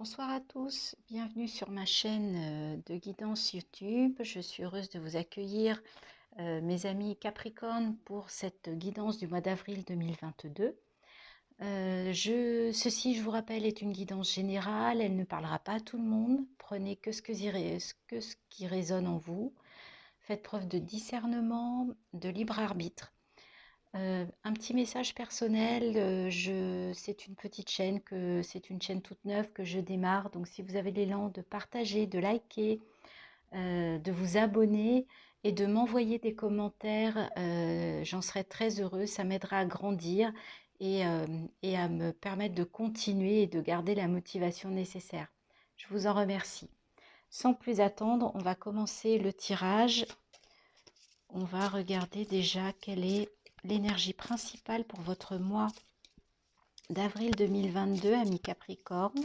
Bonsoir à tous, bienvenue sur ma chaîne de guidance YouTube. Je suis heureuse de vous accueillir, mes amis Capricorne, pour cette guidance du mois d'avril 2022. Ceci, je vous rappelle, est une guidance générale, elle ne parlera pas à tout le monde. Prenez que ce qui résonne en vous. Faites preuve de discernement, de libre arbitre. Un petit message personnel, c'est une chaîne toute neuve que je démarre. Donc si vous avez l'élan de partager, de liker, de vous abonner et de m'envoyer des commentaires, j'en serai très heureuse. Ça m'aidera à grandir et à me permettre de continuer et de garder la motivation nécessaire. Je vous en remercie. Sans plus attendre, on va commencer le tirage. On va regarder déjà quelle est l'énergie principale pour votre mois d'avril 2022, amis Capricorne.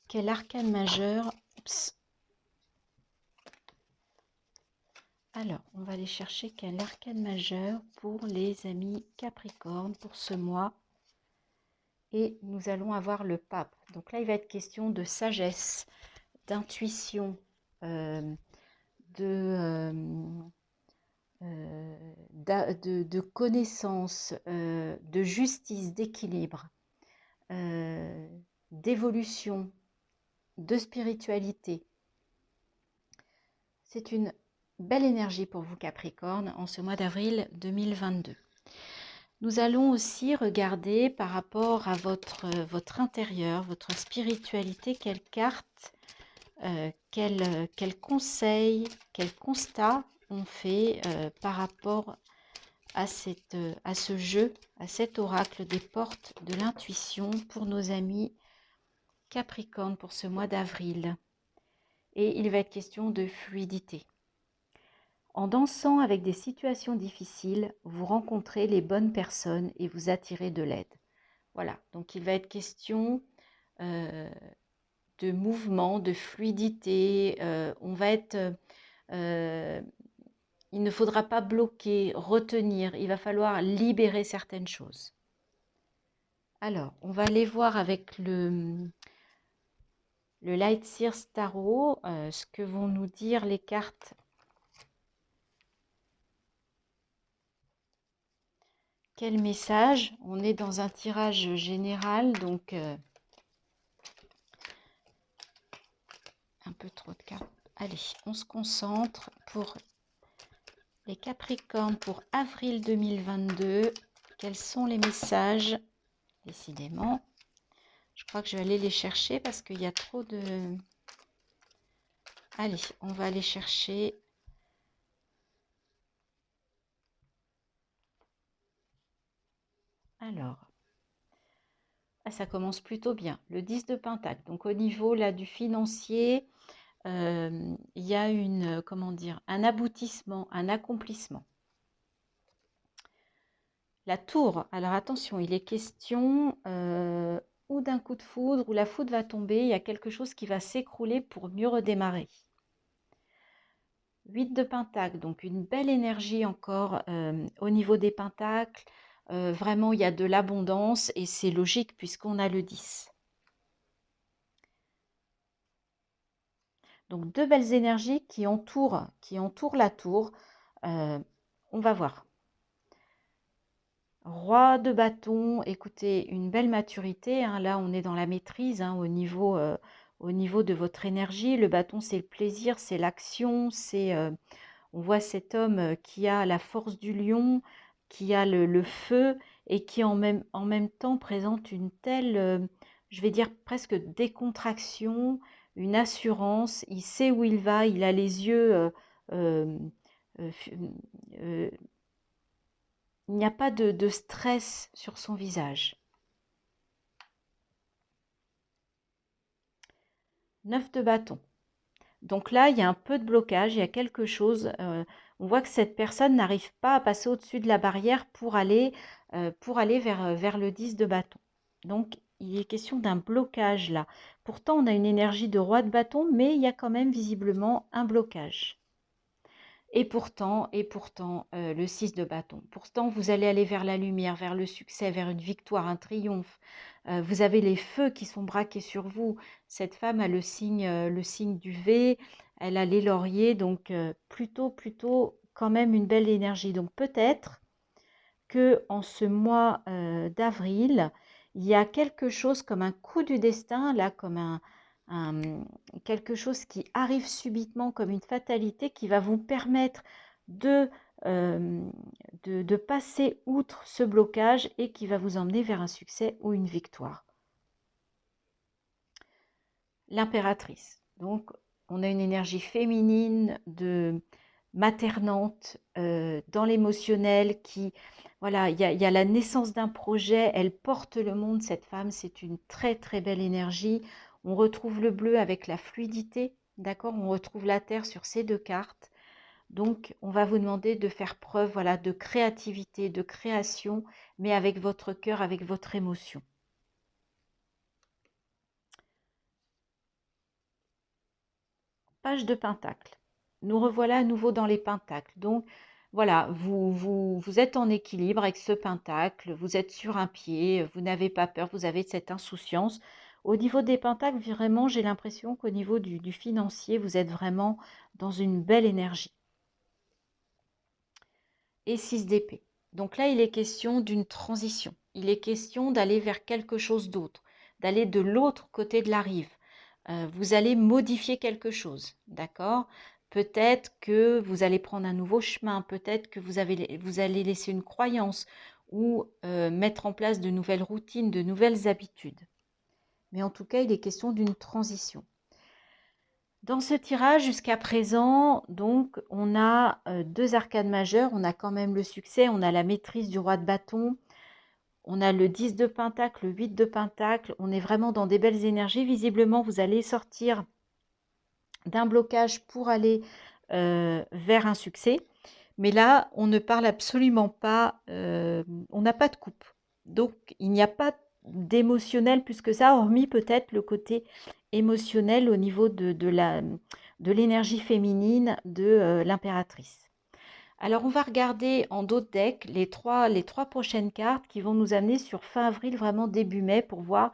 Quel arcane majeur? Alors, on va aller chercher quel arcane majeur pour les amis Capricorne pour ce mois. Et nous allons avoir le pape. Donc là, il va être question de sagesse, d'intuition, de connaissance, de justice, d'équilibre, d'évolution, de spiritualité. C'est une belle énergie pour vous Capricorne en ce mois d'avril 2022. Nous allons aussi regarder par rapport à votre intérieur, votre spiritualité, quelles cartes, quels conseils, quels constats on fait par rapport à ce jeu, à cet oracle des portes de l'intuition pour nos amis Capricorne pour ce mois d'avril. Et il va être question de fluidité. En dansant avec des situations difficiles, vous rencontrez les bonnes personnes et vous attirez de l'aide. Voilà, donc il va être question de mouvement, de fluidité. Il ne faudra pas bloquer, retenir, il va falloir libérer certaines choses. Alors, on va aller voir avec le Light Seers Tarot, ce que vont nous dire les cartes. Quel message? On est dans un tirage général, donc un peu trop de cartes. Allez, on se concentre pour les Capricornes pour avril 2022. Quels sont les messages? Décidément, je crois que je vais aller les chercher parce qu'il y a trop de... Allez, on va aller chercher... Alors, ça commence plutôt bien. Le 10 de Pentacle. Donc au niveau là du financier, il y a un aboutissement, un accomplissement. La tour, alors attention, il est question ou d'un coup de foudre, ou la foudre va tomber, il y a quelque chose qui va s'écrouler pour mieux redémarrer. 8 de Pentacle, donc une belle énergie encore au niveau des Pentacles. Vraiment, il y a de l'abondance et c'est logique puisqu'on a le 10. Donc, deux belles énergies qui entourent la tour. On va voir. Roi de bâton, écoutez, une belle maturité. Hein, là, on est dans la maîtrise au niveau de votre énergie. Le bâton, c'est le plaisir, c'est l'action. On voit cet homme qui a la force du lion, qui a le feu et qui en même temps présente une telle, je vais dire presque décontraction, une assurance. Il sait où il va, il a les yeux... il n'y a pas de stress sur son visage. 9 de bâton. Donc là, il y a un peu de blocage, il y a quelque chose. On voit que cette personne n'arrive pas à passer au-dessus de la barrière pour aller vers le 10 de bâton. Donc, il est question d'un blocage là. Pourtant, on a une énergie de roi de bâton, mais il y a quand même visiblement un blocage. Et pourtant, le 6 de bâton. Pourtant, vous allez aller vers la lumière, vers le succès, vers une victoire, un triomphe. Vous avez les feux qui sont braqués sur vous. Cette femme a le signe du V, elle a les lauriers, donc plutôt quand même une belle énergie. Donc peut-être que en ce mois d'avril, il y a quelque chose comme un coup du destin, là, comme quelque chose qui arrive subitement, comme une fatalité qui va vous permettre de, euh, de passer outre ce blocage et qui va vous emmener vers un succès ou une victoire. L'impératrice. Donc, on a une énergie féminine de maternante dans l'émotionnel qui, voilà, il y a la naissance d'un projet, elle porte le monde, cette femme, c'est une très très belle énergie. On retrouve le bleu avec la fluidité, d'accord? On retrouve la terre sur ces deux cartes. Donc, on va vous demander de faire preuve, voilà, de créativité, de création, mais avec votre cœur, avec votre émotion. Page de Pentacle. Nous revoilà à nouveau dans les pentacles. Donc, voilà, vous êtes en équilibre avec ce pentacle, vous êtes sur un pied, vous n'avez pas peur, vous avez cette insouciance. Au niveau des pentacles, vraiment, j'ai l'impression qu'au niveau du financier, vous êtes vraiment dans une belle énergie. Et 6 d'épée. Donc là, il est question d'une transition. Il est question d'aller vers quelque chose d'autre, d'aller de l'autre côté de la rive. Vous allez modifier quelque chose, d'accord? Peut-être que vous allez prendre un nouveau chemin, peut-être que vous allez laisser une croyance ou mettre en place de nouvelles routines, de nouvelles habitudes. Mais en tout cas, il est question d'une transition. Dans ce tirage, jusqu'à présent, donc, on a deux arcades majeures. On a quand même le succès, on a la maîtrise du roi de bâton, on a le 10 de pentacle, le 8 de pentacle. On est vraiment dans des belles énergies. Visiblement, vous allez sortir d'un blocage pour aller vers un succès. Mais là, on ne parle absolument pas, on n'a pas de coupe. Donc, il n'y a pas d'émotionnel plus que ça, hormis peut-être le côté émotionnel au niveau de l'énergie féminine de l'impératrice. Alors, on va regarder en d'autres decks les trois prochaines cartes qui vont nous amener sur fin avril, vraiment début mai, pour voir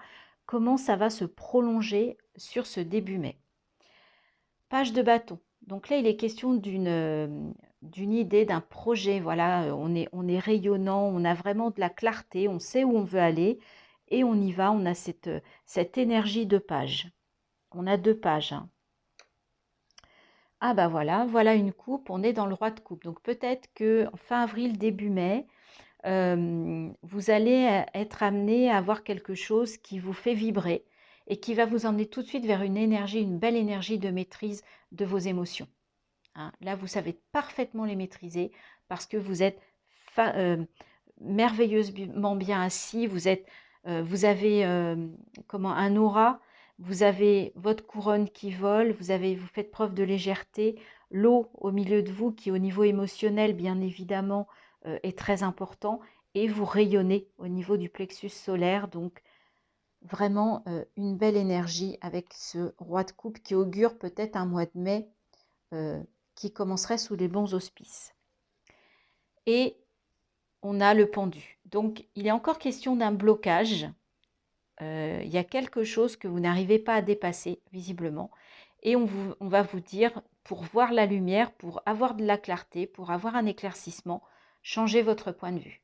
comment ça va se prolonger sur ce début mai. Page de bâton. Donc là, il est question d'une idée, d'un projet. Voilà, on est rayonnant, on a vraiment de la clarté, on sait où on veut aller et on y va. On a cette énergie de page. On a deux pages. Hein. Ah bah voilà une coupe. On est dans le roi de coupe. Donc peut-être que fin avril, début mai, vous allez être amené à avoir quelque chose qui vous fait vibrer et qui va vous emmener tout de suite vers une énergie, une belle énergie de maîtrise de vos émotions. Hein. Là, vous savez parfaitement les maîtriser parce que vous êtes merveilleusement bien assis, vous avez comment, un aura, vous avez votre couronne qui vole, vous faites preuve de légèreté, l'eau au milieu de vous qui au niveau émotionnel, bien évidemment, est très important et vous rayonnez au niveau du plexus solaire, donc vraiment une belle énergie avec ce roi de coupe qui augure peut-être un mois de mai qui commencerait sous les bons auspices. Et on a le pendu. Donc, il est encore question d'un blocage. Il y a quelque chose que vous n'arrivez pas à dépasser, visiblement. Et on va vous dire, pour voir la lumière, pour avoir de la clarté, pour avoir un éclaircissement, changez votre point de vue.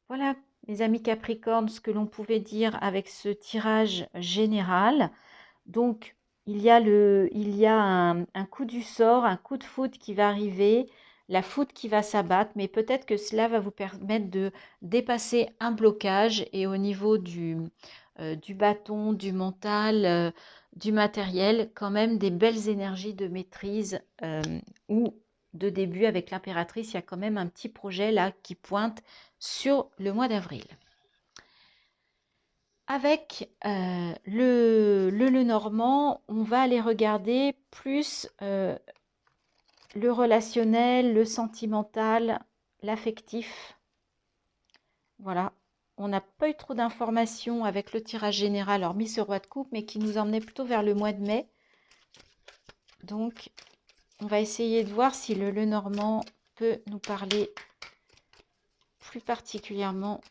Voilà, mes amis Capricorne, ce que l'on pouvait dire avec ce tirage général. Donc, il y a un coup du sort, un coup de foudre qui va arriver, la foudre qui va s'abattre, mais peut-être que cela va vous permettre de dépasser un blocage et au niveau du bâton, du mental, du matériel, quand même des belles énergies de maîtrise ou de début avec l'impératrice. Il y a quand même un petit projet là qui pointe sur le mois d'avril. Avec le Lenormand, on va aller regarder plus le relationnel, le sentimental, l'affectif. Voilà, on n'a pas eu trop d'informations avec le tirage général, hormis ce roi de coupe, mais qui nous emmenait plutôt vers le mois de mai. Donc, On va essayer de voir si le Lenormand peut nous parler plus particulièrement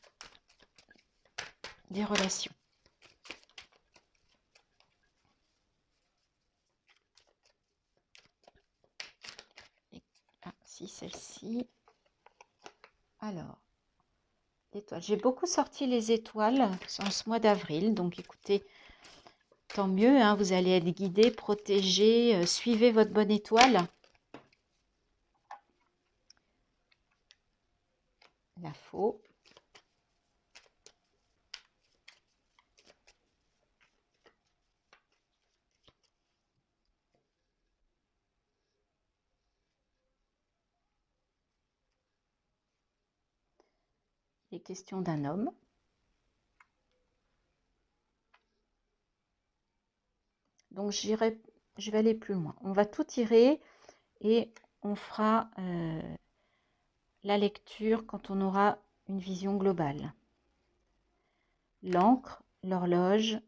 des relations. Ah, si, celle-ci. Alors, l'étoile. J'ai beaucoup sorti les étoiles en ce mois d'avril, donc écoutez, tant mieux, hein, vous allez être guidé, protégé, suivez votre bonne étoile. La faux. Les questions d'un homme. Donc je vais aller plus loin. On va tout tirer et on fera la lecture quand on aura une vision globale. L'encre, l'horloge,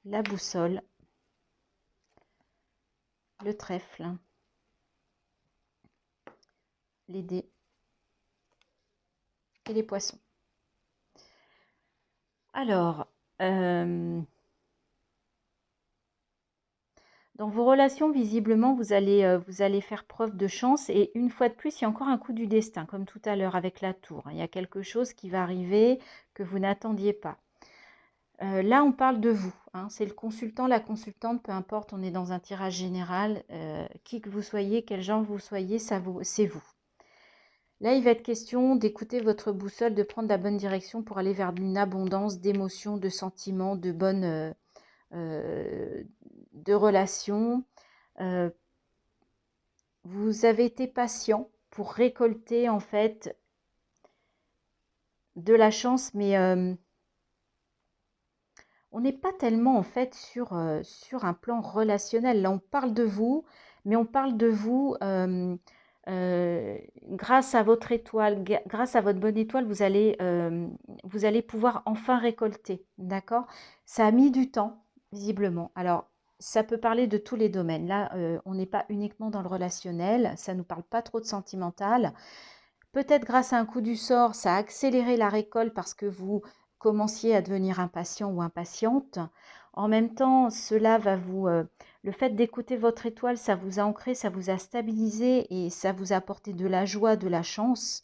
la boussole, le trèfle, les dés et les poissons. Alors, dans vos relations, visiblement, vous allez faire preuve de chance. Et une fois de plus, il y a encore un coup du destin, comme tout à l'heure avec la tour. Il y a quelque chose qui va arriver que vous n'attendiez pas. Là, on parle de vous. Hein. C'est le consultant, la consultante, peu importe, on est dans un tirage général. Qui que vous soyez, quel genre vous soyez, c'est vous. Là, il va être question d'écouter votre boussole, de prendre la bonne direction pour aller vers une abondance d'émotions, de sentiments, de bonnes de relations. Vous avez été patient pour récolter en fait de la chance, mais on n'est pas tellement en fait sur un plan relationnel. Là, on parle de vous, mais on parle de vous grâce à votre étoile, grâce à votre bonne étoile, vous allez pouvoir enfin récolter. D'accord? Ça a mis du temps, visiblement. Alors, ça peut parler de tous les domaines. Là, on n'est pas uniquement dans le relationnel, ça ne nous parle pas trop de sentimental. Peut-être grâce à un coup du sort, ça a accéléré la récolte parce que vous commenciez à devenir impatient ou impatiente. En même temps, cela va le fait d'écouter votre étoile, ça vous a ancré, ça vous a stabilisé et ça vous a apporté de la joie, de la chance.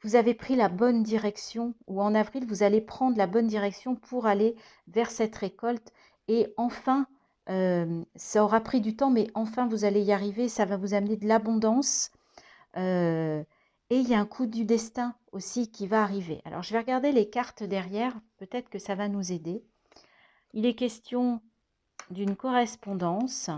Vous avez pris la bonne direction ou en avril, vous allez prendre la bonne direction pour aller vers cette récolte et enfin, ça aura pris du temps, mais enfin vous allez y arriver, ça va vous amener de l'abondance. Et il y a un coup du destin aussi qui va arriver. Alors, je vais regarder les cartes derrière, peut-être que ça va nous aider. Il est question d'une correspondance,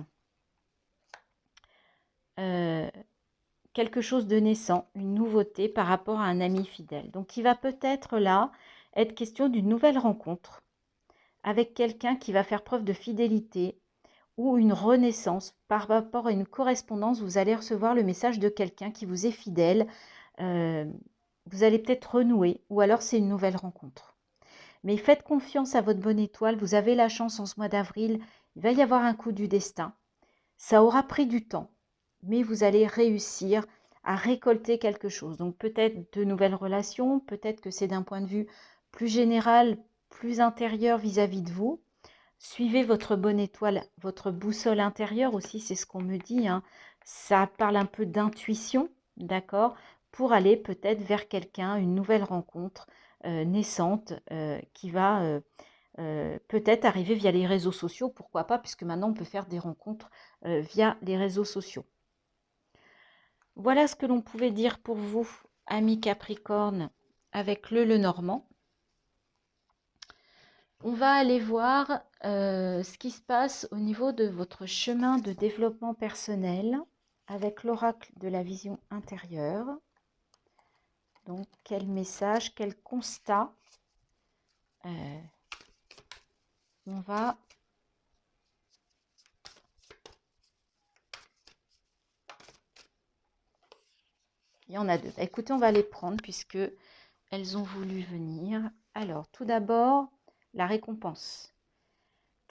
quelque chose de naissant, une nouveauté par rapport à un ami fidèle. Donc, il va peut-être là être question d'une nouvelle rencontre avec quelqu'un qui va faire preuve de fidélité ou une renaissance par rapport à une correspondance. Vous allez recevoir le message de quelqu'un qui vous est fidèle. Vous allez peut-être renouer ou alors c'est une nouvelle rencontre. Mais faites confiance à votre bonne étoile. Vous avez la chance en ce mois d'avril. Il va y avoir un coup du destin. Ça aura pris du temps, mais vous allez réussir à récolter quelque chose. Donc peut-être de nouvelles relations, peut-être que c'est d'un point de vue plus général, plus intérieur vis-à-vis de vous. Suivez votre bonne étoile, votre boussole intérieure aussi, c'est ce qu'on me dit. Hein. Ça parle un peu d'intuition, d'accord, pour aller peut-être vers quelqu'un, une nouvelle rencontre naissante qui va peut-être arriver via les réseaux sociaux, pourquoi pas, puisque maintenant on peut faire des rencontres via les réseaux sociaux. Voilà ce que l'on pouvait dire pour vous, amis Capricorne, avec le Lenormand. On va aller voir ce qui se passe au niveau de votre chemin de développement personnel avec l'oracle de la vision intérieure. Donc, quel message, quel constat on va... Il y en a deux. Bah, écoutez, on va les prendre puisque elles ont voulu venir. Alors, tout d'abord, la récompense.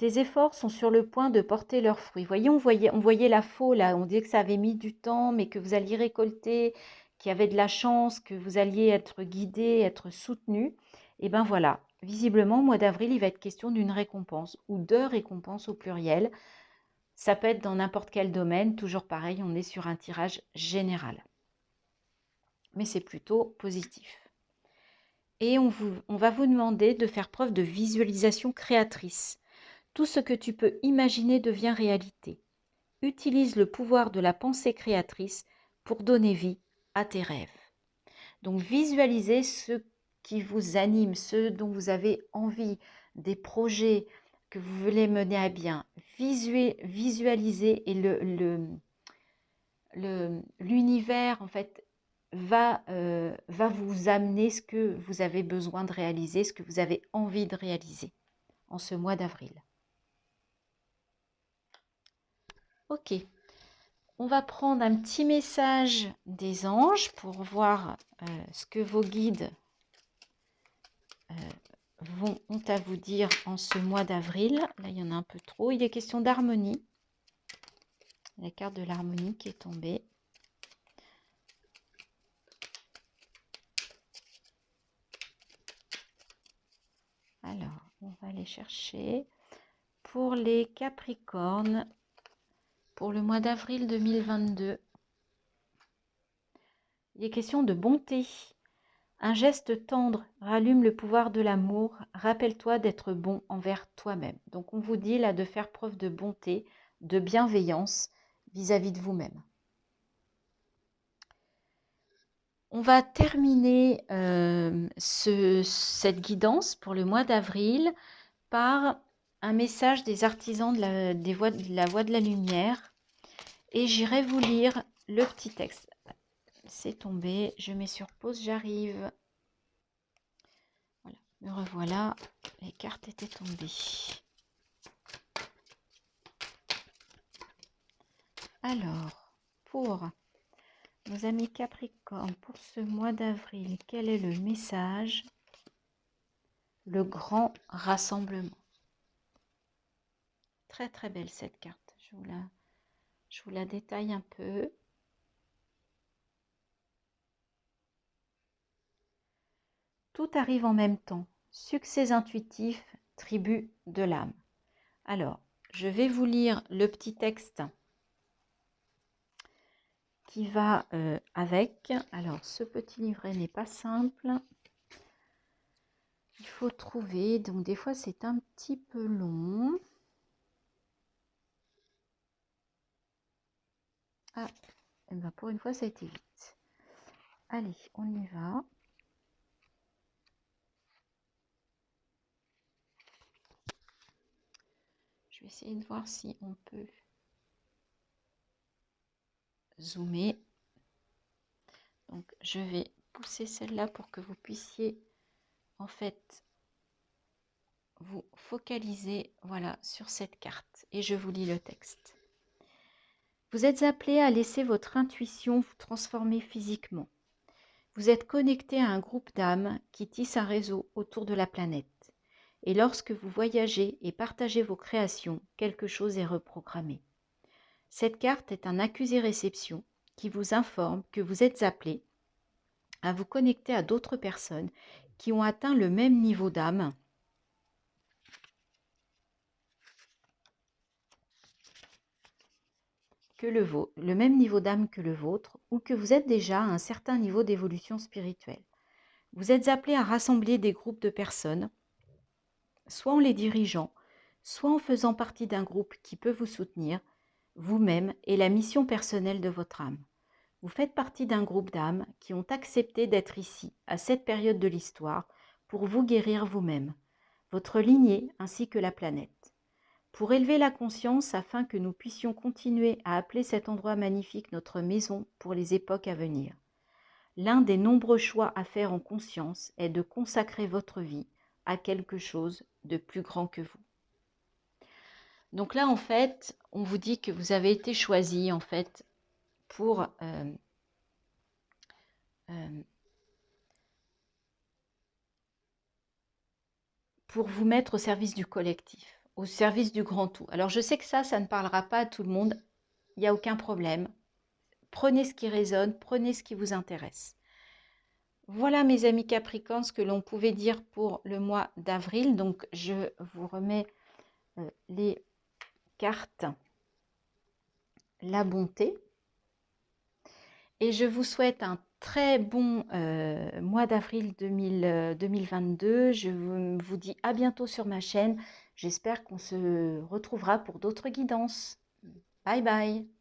tes efforts sont sur le point de porter leurs fruits. Voyez, on voyait la faux là, on disait que ça avait mis du temps, mais que vous alliez récolter, qu'il y avait de la chance, que vous alliez être guidé, être soutenu. Et bien voilà, visiblement, au mois d'avril, il va être question d'une récompense ou de récompenses au pluriel. Ça peut être dans n'importe quel domaine, toujours pareil, on est sur un tirage général. Mais c'est plutôt positif. Et on va vous demander de faire preuve de visualisation créatrice. Tout ce que tu peux imaginer devient réalité. Utilise le pouvoir de la pensée créatrice pour donner vie à tes rêves. Donc visualisez ce qui vous anime, ce dont vous avez envie, des projets que vous voulez mener à bien. Visualisez et l'univers en fait va vous amener ce que vous avez besoin de réaliser, ce que vous avez envie de réaliser en ce mois d'avril. Ok, on va prendre un petit message des anges pour voir ce que vos guides ont à vous dire en ce mois d'avril. Là, il y en a un peu trop. Il est question d'harmonie. La carte de l'harmonie qui est tombée. Alors, on va aller chercher pour les Capricornes pour le mois d'avril 2022. Il est question de bonté. Un geste tendre rallume le pouvoir de l'amour. Rappelle-toi d'être bon envers toi-même. Donc, on vous dit là de faire preuve de bonté, de bienveillance vis-à-vis de vous-même. On va terminer cette guidance pour le mois d'avril par un message des artisans de la voie de la lumière. Et j'irai vous lire le petit texte. C'est tombé, je mets sur pause, j'arrive. Voilà, me revoilà, les cartes étaient tombées. Alors, pour nos amis Capricorne, pour ce mois d'avril, quel est le message? Le grand rassemblement. Très très belle cette carte, je vous la détaille un peu. Tout arrive en même temps. Succès intuitif, tribu de l'âme. Alors, je vais vous lire le petit texte qui va avec. Alors, ce petit livret n'est pas simple. Il faut trouver, donc des fois c'est un petit peu long. Ah, et ben pour une fois ça a été vite. Allez, on y va. Je vais essayer de voir si on peut zoomer. Donc je vais pousser celle-là pour que vous puissiez en fait vous focaliser voilà, sur cette carte. Et je vous lis le texte. Vous êtes appelé à laisser votre intuition vous transformer physiquement. Vous êtes connecté à un groupe d'âmes qui tisse un réseau autour de la planète. Et lorsque vous voyagez et partagez vos créations, quelque chose est reprogrammé. Cette carte est un accusé-réception qui vous informe que vous êtes appelé à vous connecter à d'autres personnes qui ont atteint le même niveau d'âme que le même niveau d'âme que le vôtre, ou que vous êtes déjà à un certain niveau d'évolution spirituelle. Vous êtes appelé à rassembler des groupes de personnes, soit en les dirigeant, soit en faisant partie d'un groupe qui peut vous soutenir, vous-même et la mission personnelle de votre âme. Vous faites partie d'un groupe d'âmes qui ont accepté d'être ici, à cette période de l'histoire, pour vous guérir vous-même, votre lignée ainsi que la planète. Pour élever la conscience afin que nous puissions continuer à appeler cet endroit magnifique notre maison pour les époques à venir. L'un des nombreux choix à faire en conscience est de consacrer votre vie à quelque chose de plus grand que vous. Donc là, en fait, on vous dit que vous avez été choisi, en fait, pour vous mettre au service du collectif. au service du grand tout. Alors je sais que ça ne parlera pas à tout le monde, il n'y a aucun problème. Prenez ce qui résonne, prenez ce qui vous intéresse. Voilà mes amis Capricornes ce que l'on pouvait dire pour le mois d'avril. Donc je vous remets les cartes La Bonté. Et je vous souhaite un très bon mois d'avril 2022. Je vous dis à bientôt sur ma chaîne. J'espère qu'on se retrouvera pour d'autres guidances. Bye bye.